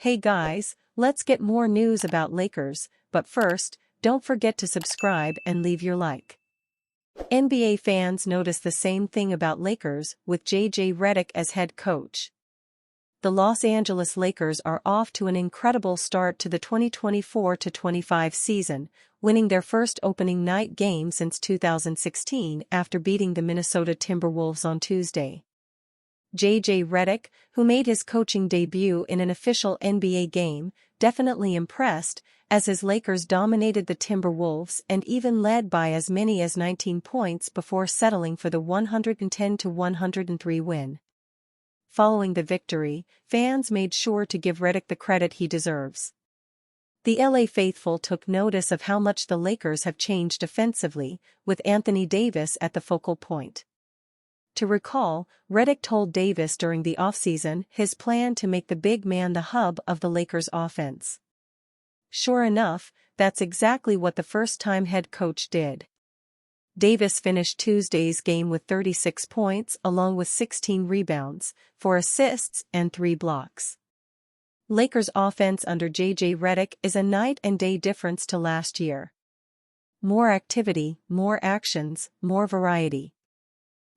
Hey guys, let's get more news about Lakers, but first, don't forget to subscribe and leave your like. NBA fans notice the same thing about Lakers with J.J. Redick as head coach. The Los Angeles Lakers are off to an incredible start to the 2024-25 season, winning their first opening night game since 2016 after beating the Minnesota Timberwolves on Tuesday. J.J. Redick, who made his coaching debut in an official NBA game, definitely impressed, as his Lakers dominated the Timberwolves and even led by as many as 19 points before settling for the 110-103 win. Following the victory, fans made sure to give Redick the credit he deserves. The LA faithful took notice of how much the Lakers have changed offensively, with Anthony Davis at the focal point. To recall, Redick told Davis during the offseason his plan to make the big man the hub of the Lakers' offense. Sure enough, that's exactly what the first-time head coach did. Davis finished Tuesday's game with 36 points along with 16 rebounds, 4 assists and 3 blocks. Lakers' offense under J.J. Redick is a night-and-day difference to last year. More activity, more actions, more variety.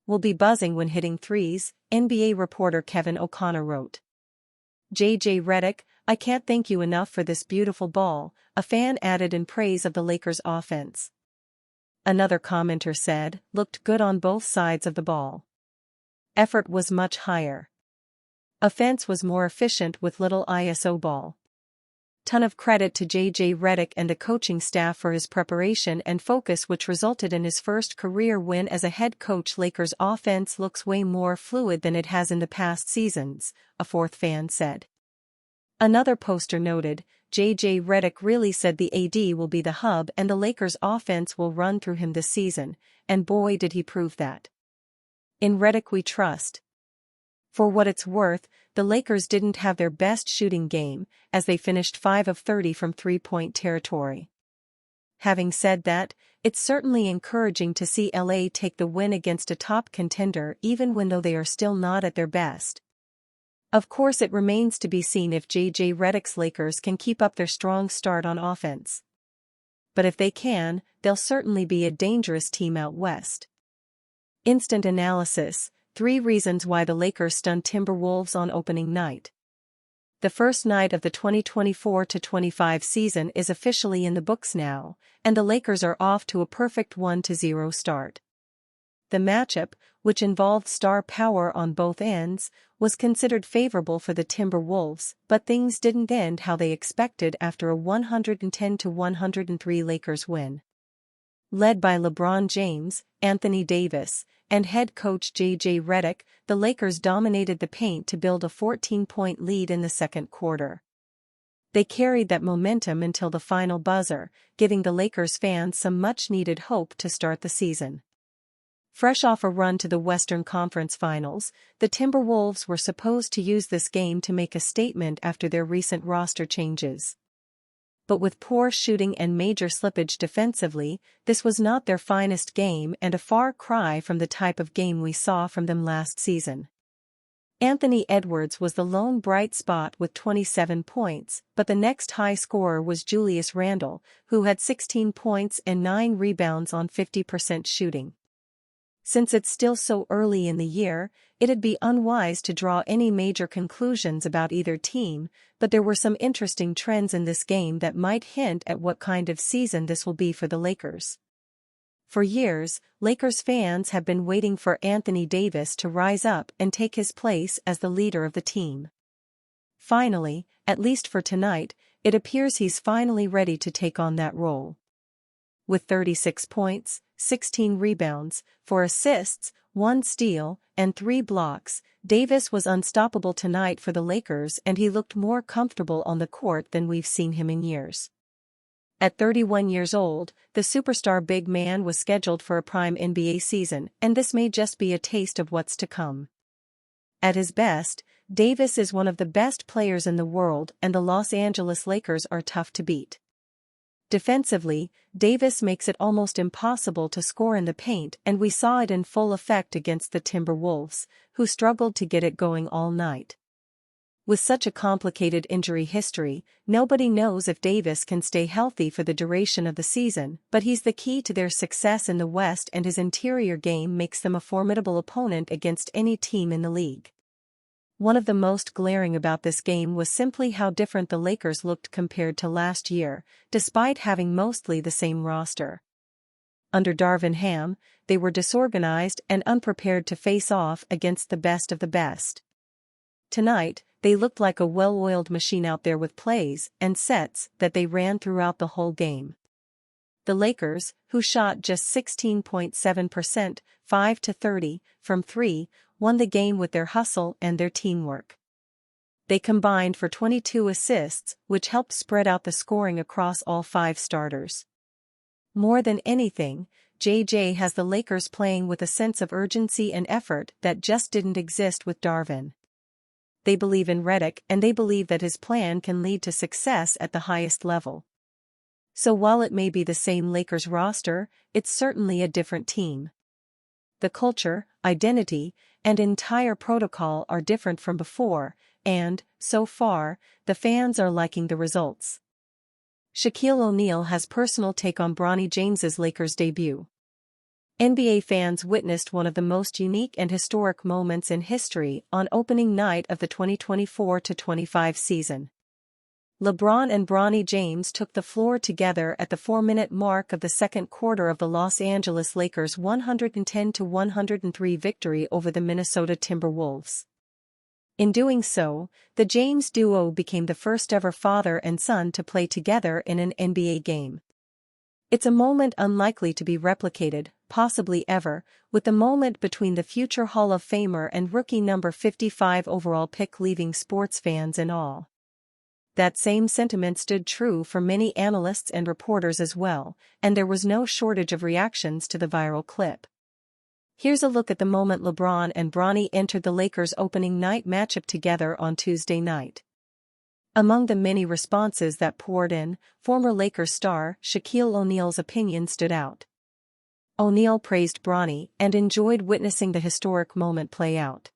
"We'll be buzzing when hitting threes," NBA reporter Kevin O'Connor wrote. J.J. Redick, "I can't thank you enough for this beautiful ball," a fan added in praise of the Lakers' offense. Another commenter said, "Looked good on both sides of the ball. Effort was much higher. Offense was more efficient with little ISO ball." Ton of credit to J.J. Redick and the coaching staff for his preparation and focus, which resulted in his first career win as a head coach. Lakers' offense looks way more fluid than it has in the past seasons, a fourth fan said. Another poster noted, J.J. Redick really said the AD will be the hub and the Lakers' offense will run through him this season, and boy did he prove that. "In Redick we trust." For what it's worth, the Lakers didn't have their best shooting game, as they finished 5 of 30 from three-point territory. Having said that, it's certainly encouraging to see LA take the win against a top contender even when though they are still not at their best. Of course, it remains to be seen if J.J. Redick's Lakers can keep up their strong start on offense. But if they can, they'll certainly be a dangerous team out west. Instant analysis: 3 reasons why the Lakers stunned Timberwolves on opening night. The first night of the 2024-25 season is officially in the books now, and the Lakers are off to a perfect 1-0 start. The matchup, which involved star power on both ends, was considered favorable for the Timberwolves, but things didn't end how they expected after a 110-103 Lakers win. Led by LeBron James, Anthony Davis, and head coach J.J. Redick, the Lakers dominated the paint to build a 14-point lead in the second quarter. They carried that momentum until the final buzzer, giving the Lakers fans some much-needed hope to start the season. Fresh off a run to the Western Conference Finals, the Timberwolves were supposed to use this game to make a statement after their recent roster changes. But with poor shooting and major slippage defensively, this was not their finest game and a far cry from the type of game we saw from them last season. Anthony Edwards was the lone bright spot with 27 points, but the next high scorer was Julius Randle, who had 16 points and 9 rebounds on 50% shooting. Since it's still so early in the year, it'd be unwise to draw any major conclusions about either team, but there were some interesting trends in this game that might hint at what kind of season this will be for the Lakers. For years, Lakers fans have been waiting for Anthony Davis to rise up and take his place as the leader of the team. Finally, at least for tonight, it appears he's finally ready to take on that role. With 36 points, 16 rebounds, 4 assists, 1 steal, and 3 blocks, Davis was unstoppable tonight for the Lakers and he looked more comfortable on the court than we've seen him in years. At 31 years old, the superstar big man was scheduled for a prime NBA season, and this may just be a taste of what's to come. At his best, Davis is one of the best players in the world and the Los Angeles Lakers are tough to beat. Defensively, Davis makes it almost impossible to score in the paint, and we saw it in full effect against the Timberwolves, who struggled to get it going all night. With such a complicated injury history, nobody knows if Davis can stay healthy for the duration of the season, but he's the key to their success in the West, and his interior game makes them a formidable opponent against any team in the league. One of the most glaring about this game was simply how different the Lakers looked compared to last year, despite having mostly the same roster. Under Darvin Ham, they were disorganized and unprepared to face off against the best of the best. Tonight, they looked like a well-oiled machine out there with plays and sets that they ran throughout the whole game. The Lakers, who shot just 16.7%, 5-30, from 3, won the game with their hustle and their teamwork. They combined for 22 assists, which helped spread out the scoring across all 5 starters. More than anything, JJ has the Lakers playing with a sense of urgency and effort that just didn't exist with Darvin. They believe in Redick, and they believe that his plan can lead to success at the highest level. So while it may be the same Lakers roster, it's certainly a different team. The culture, identity, and entire protocol are different from before, and, so far, the fans are liking the results. Shaquille O'Neal has personal take on Bronny James's Lakers debut. NBA fans witnessed one of the most unique and historic moments in history on opening night of the 2024-25 season. LeBron and Bronny James took the floor together at the 4-minute mark of the second quarter of the Los Angeles Lakers' 110-103 victory over the Minnesota Timberwolves. In doing so, the James duo became the first-ever father and son to play together in an NBA game. It's a moment unlikely to be replicated, possibly ever, with the moment between the future Hall of Famer and rookie number 55 overall pick leaving sports fans in awe. That same sentiment stood true for many analysts and reporters as well, and there was no shortage of reactions to the viral clip. Here's a look at the moment LeBron and Bronny entered the Lakers' opening night matchup together on Tuesday night. Among the many responses that poured in, former Lakers star Shaquille O'Neal's opinion stood out. O'Neal praised Bronny and enjoyed witnessing the historic moment play out.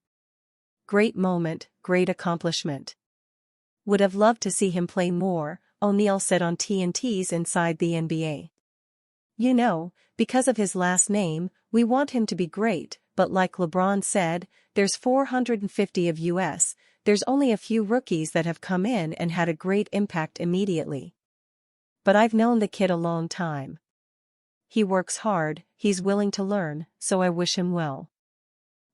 "Great moment, great accomplishment. Would have loved to see him play more," O'Neal said on TNT's Inside the NBA. "You know, because of his last name, we want him to be great, but like LeBron said, there's 450 of us, there's only a few rookies that have come in and had a great impact immediately. But I've known the kid a long time. He works hard, he's willing to learn, so I wish him well."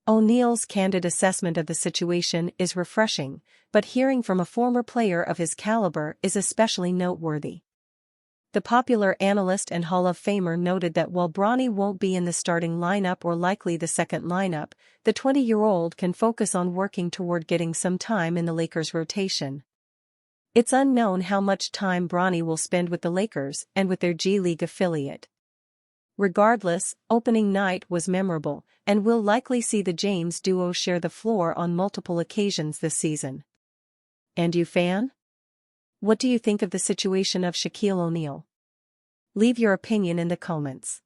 O'Neal's candid assessment of the situation is refreshing, but hearing from a former player of his caliber is especially noteworthy. The popular analyst and Hall of Famer noted that while Bronny won't be in the starting lineup or likely the second lineup, the 20-year-old can focus on working toward getting some time in the Lakers' rotation. It's unknown how much time Bronny will spend with the Lakers and with their G League affiliate. Regardless, opening night was memorable, and we'll likely see the James duo share the floor on multiple occasions this season. And you, fan? What do you think of the situation of Shaquille O'Neal? Leave your opinion in the comments.